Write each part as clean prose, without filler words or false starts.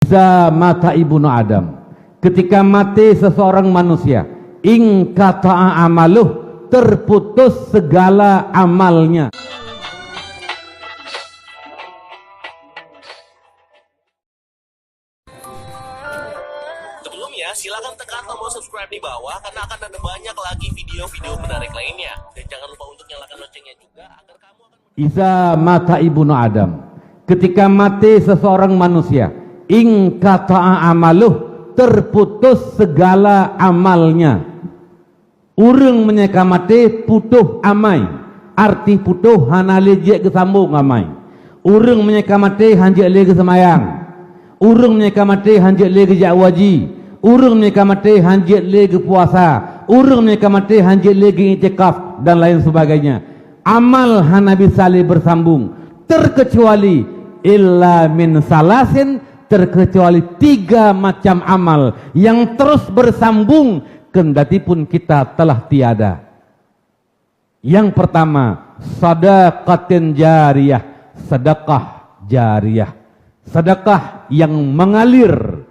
Iza mata ibnu Adam, ketika mati seseorang manusia, in qata'a amaluh, terputus segala amalnya. Sebelumnya, silakan tekan tombol subscribe di bawah karena akan ada banyak lagi video-video menarik lainnya. Dan jangan lupa untuk nyalakan loncengnya juga agar kamu akan... Iza mata ibnu Adam, ketika mati seseorang manusia, in qata'a amaluh, terputus segala amalnya. Urang menyeka mati putuh amai, arti putuh hana lejek ke sambung amai. Urang menyeka mati hanjek le ke semayang, urang menyeka mati hanjek le ke jakwaji, urang menyeka mati hanjek le ke puasa, urang menyeka mati hanjek le ke i'tikaf dan lain sebagainya. Amal hana bisa le bersambung, terkecuali illa min salasin, terkecuali 3 macam amal yang terus bersambung kendati pun kita telah tiada. Yang pertama, sadaqatin jariyah, sedekah jariyah, sedekah yang mengalir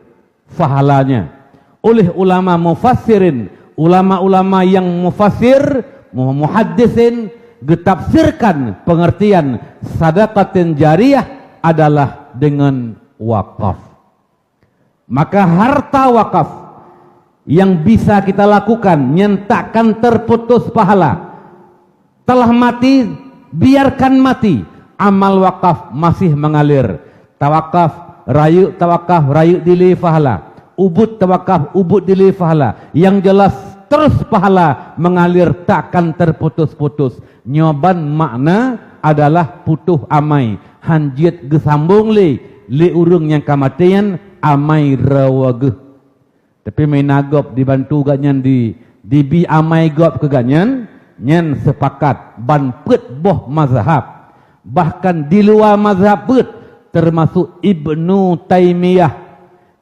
pahalanya. Oleh ulama mufassirin, ulama-ulama yang mufassir, muhaddisin, getafsirkan pengertian sadaqatin jariyah adalah dengan wakaf. Maka harta wakaf yang bisa kita lakukan nyentakkan terputus pahala. Telah mati, biarkan mati, amal wakaf masih mengalir. Tawakaf rayu dili pahala, ubud tawakaf ubud dili pahala. Yang jelas terus pahala mengalir, takkan terputus-putus. Nyoban makna adalah putuh amai, hanjit gesambung le urung yang kamatian amai rawageh. Tapi main nagop dibantu ganyan di bi amai gop ke ganyan, nyen sepakat ban pet boh mazhab. Bahkan di luar mazhab pet, termasuk Ibnu Taimiyah.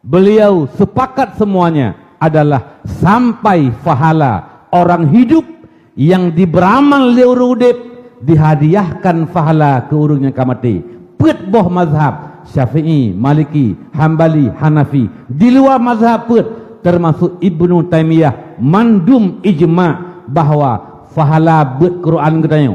Beliau sepakat semuanya adalah sampai pahala orang hidup yang diberamal li urudip dihadiahkan pahala ke urung yang kamati. Pet boh mazhab Syafi'i, Maliki, Hambali, Hanafi. Di luar mazhab pet, termasuk Ibnu Taimiyah mandum ijma' bahwa fahala bet Quran gedayo,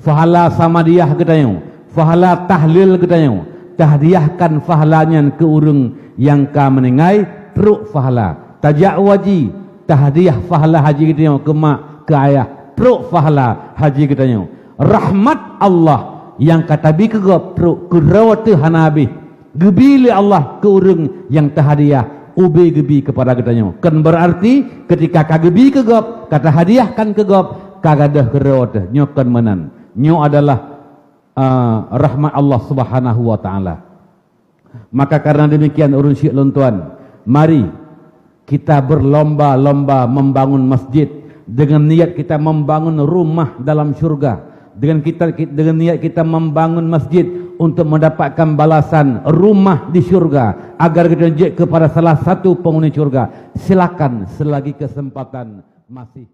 fahala samadiyah gedayo, fahala tahlil gedayo, tahdiahkan fahalanya ke urung yang ka menengai truk fahala. Tajak waji tahdiah fahala haji gedayo ke mak ke ayah, truk fahala haji gedayo. Rahmat Allah yang katabi ke gop truk kurawatu hanabi, gebili Allah ke urung yang tahdiah ubi gebi kepada katanya. Kan berarti ketika kagebi ke gop, kata hadiahkan ke gop, kagadah kerawat nyo kan menan. Nyo adalah rahmat Allah Subhanahu wa taala. Maka karena demikian urun syik lontuan, mari kita berlomba-lomba membangun masjid dengan niat kita membangun rumah dalam syurga. Dengan niat kita membangun masjid untuk mendapatkan balasan rumah di syurga, agar kita jek kepada salah satu penghuni syurga. Silakan selagi kesempatan masih